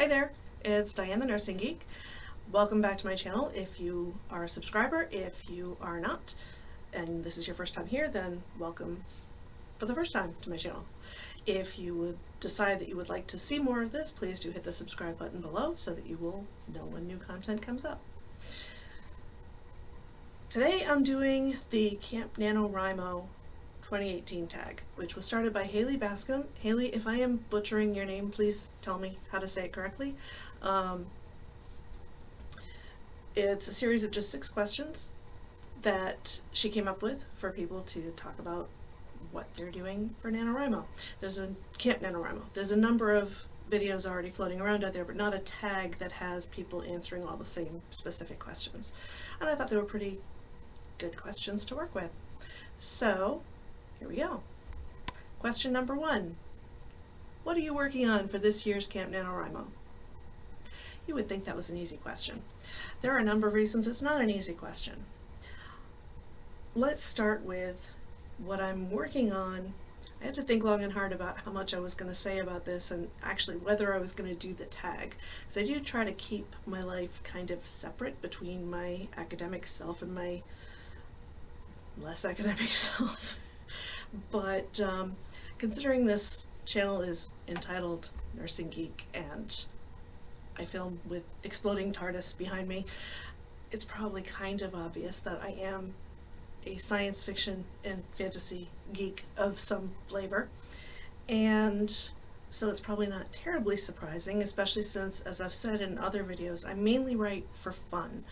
there, it's Diane the Nursing Geek. Welcome back to my channel if you are a subscriber. If you are not, and this is your first time here, then welcome for the first time to my channel. If you would decide that you would like to see more of this, please do hit the subscribe button below so that you will know when new content comes up. Today I'm doing the Camp NaNoWriMo 2018 tag, which was started by Haley Bascom. Haley, if I am butchering your name, please tell me how to say it correctly. It's a series of just 6 questions that she came up with for people to talk about what they're doing for NaNoWriMo. There's a Camp NaNoWriMo. There's a number of videos already floating around out there, but not a tag that has people answering all the same specific questions. And I thought they were pretty good questions to work with. So, here we go. Question number 1. What are you working on for this year's Camp NaNoWriMo? You would think that was an easy question. There are a number of reasons it's not an easy question. Let's start with what I'm working on. I had to think long and hard about how much I was going to say about this and actually whether I was going to do the tag. Because I do try to keep my life kind of separate between my academic self and my less academic self. But considering this channel is entitled Nursing Geek and I film with exploding TARDIS behind me, it's probably kind of obvious that I am a science fiction and fantasy geek of some flavor. And so it's probably not terribly surprising, especially since, as I've said in other videos, I mainly write for fun.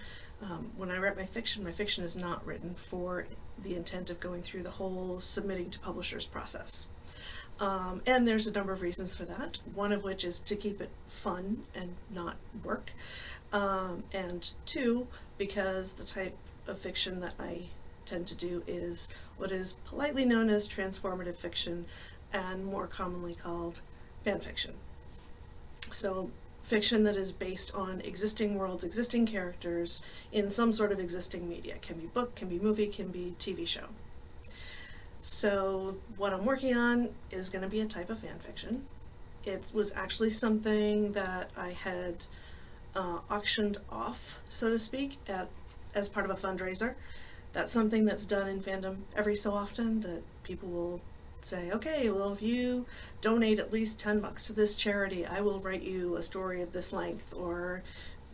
When I write my fiction is not written for the intent of going through the whole submitting to publishers process. And there's a number of reasons for that, one of which is to keep it fun and not work. And 2, because the type of fiction that I tend to do is what is politely known as transformative fiction and more commonly called fan fiction. So fiction that is based on existing worlds, existing characters in some sort of existing media. It can be book, can be movie, can be TV show. So what I'm working on is going to be a type of fan fiction. It was actually something that I had auctioned off, so to speak, as part of a fundraiser. That's something that's done in fandom every so often, that people will say, okay, well, if you donate at least $10 to this charity, I will write you a story of this length, or,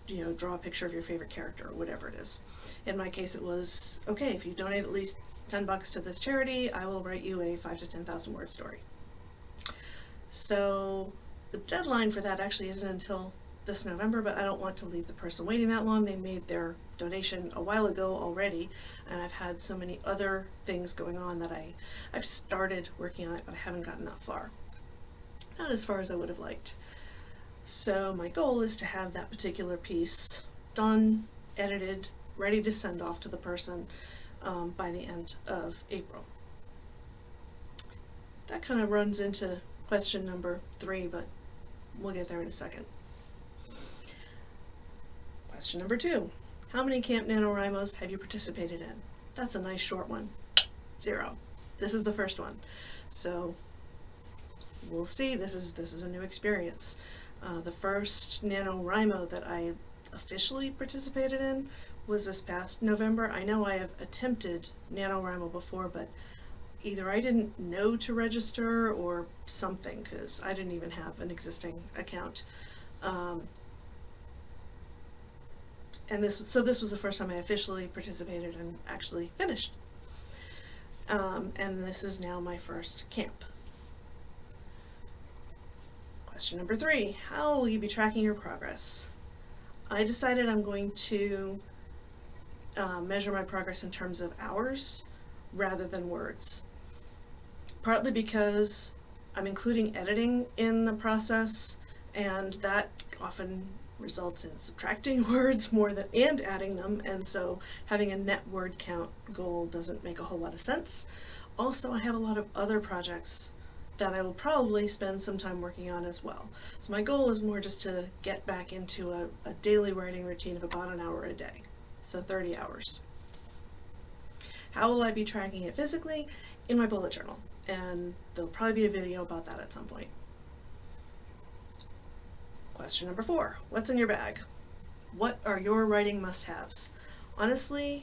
you know, draw a picture of your favorite character, or whatever it is. In my case, it was, okay, if you donate at least $10 to this charity, I will write you a 5,000 to 10,000 word story. So the deadline for that actually isn't until this November, but I don't want to leave the person waiting that long. They made their donation a while ago already, and I've had so many other things going on that I've started working on it, but I haven't gotten that far. Not as far as I would have liked. So my goal is to have that particular piece done, edited, ready to send off to the person by the end of April. That kind of runs into question number 3, but we'll get there in a second. Question number 2. How many Camp NaNoWriMos have you participated in? That's a nice short one. 0. This is the first one. So we'll see. This is a new experience. The first NaNoWriMo that I officially participated in was this past November. I know I have attempted NaNoWriMo before, but either I didn't know to register or something, because I didn't even have an existing account. And this was the first time I officially participated and actually finished. And this is now my first camp. Question number 3. How will you be tracking your progress? I decided I'm going to measure my progress in terms of hours rather than words. Partly because I'm including editing in the process, and that often results in subtracting words more than and adding them, and so having a net word count goal doesn't make a whole lot of sense. Also, I have a lot of other projects that I will probably spend some time working on as well. So my goal is more just to get back into a daily writing routine of about an hour a day, so 30 hours. How will I be tracking it physically? In my bullet journal, and there'll probably be a video about that at some point. Question number 4. What's in your bag? What are your writing must-haves? Honestly,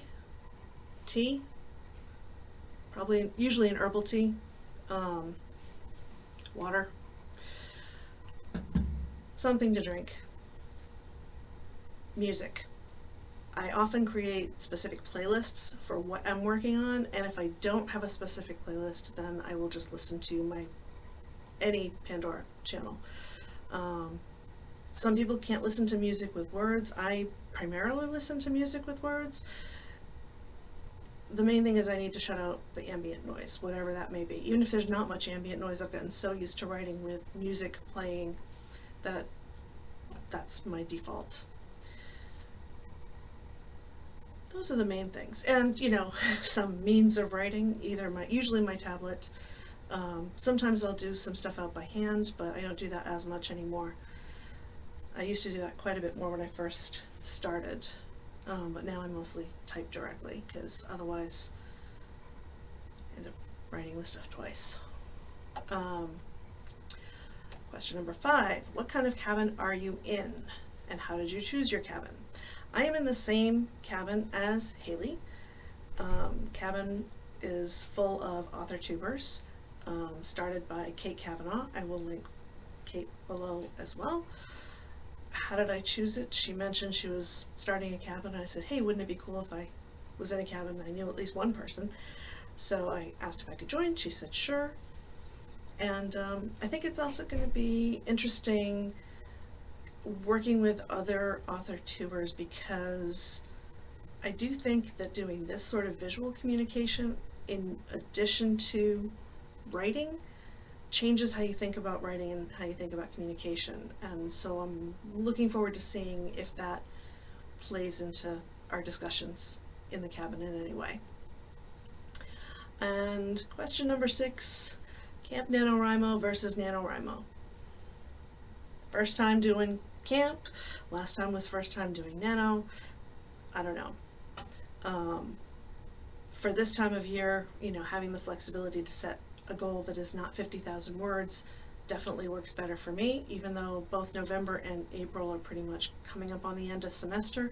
tea. Probably, usually an herbal tea. Water. Something to drink. Music. I often create specific playlists for what I'm working on, and if I don't have a specific playlist, then I will just listen to any Pandora channel. Some people can't listen to music with words. I primarily listen to music with words. The main thing is I need to shut out the ambient noise, whatever that may be. Even if there's not much ambient noise, I've gotten so used to writing with music playing that that's my default. Those are the main things. And, you know, some means of writing, usually my tablet. Sometimes I'll do some stuff out by hand, but I don't do that as much anymore. I used to do that quite a bit more when I first started, but now I mostly type directly, because otherwise I end up writing the stuff twice. Question number 5. What kind of cabin are you in, and how did you choose your cabin? I am in the same cabin as Haley. Cabin is full of author tubers, started by Kate Kavanaugh. I will link Kate below as well. How did I choose it? She mentioned she was starting a cabin, and I said, hey, wouldn't it be cool if I was in a cabin and I knew at least one person? So I asked if I could join. She said sure. And I think it's also going to be interesting working with other author tubers, because I do think that doing this sort of visual communication in addition to writing changes how you think about writing and how you think about communication. And so I'm looking forward to seeing if that plays into our discussions in the cabin in any way. And question number 6, Camp NaNoWriMo versus NaNoWriMo. First time doing camp, last time was first time doing nano. I don't know. For this time of year, you know, having the flexibility to set a goal that is not 50,000 words definitely works better for me, even though both November and April are pretty much coming up on the end of semester.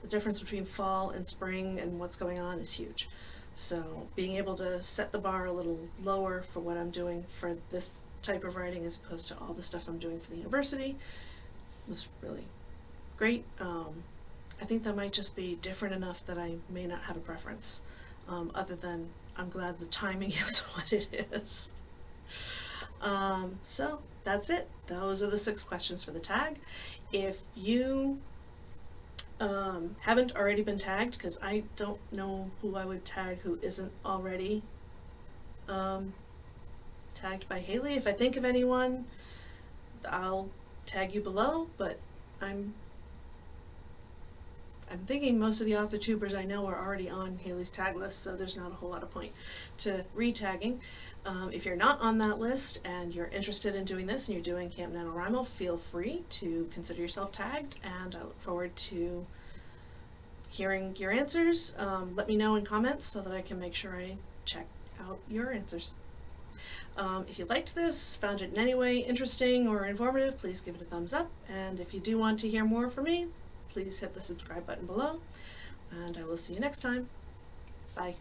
The difference between fall and spring and what's going on is huge. So being able to set the bar a little lower for what I'm doing for this type of writing as opposed to all the stuff I'm doing for the university was really great. I think that might just be different enough that I may not have a preference, other than I'm glad the timing is what it is. So that's it. Those are the 6 questions for the tag. If you haven't already been tagged, because I don't know who I would tag who isn't already tagged by Haley. If I think of anyone, I'll tag you below, but I'm thinking most of the author tubers I know are already on Haley's tag list, so there's not a whole lot of point to re-tagging. If you're not on that list and you're interested in doing this and you're doing Camp NaNoWriMo, feel free to consider yourself tagged, and I look forward to hearing your answers. Let me know in comments so that I can make sure I check out your answers. If you liked this, found it in any way interesting or informative, please give it a thumbs up, and if you do want to hear more from me, please hit the subscribe button below, and I will see you next time. Bye.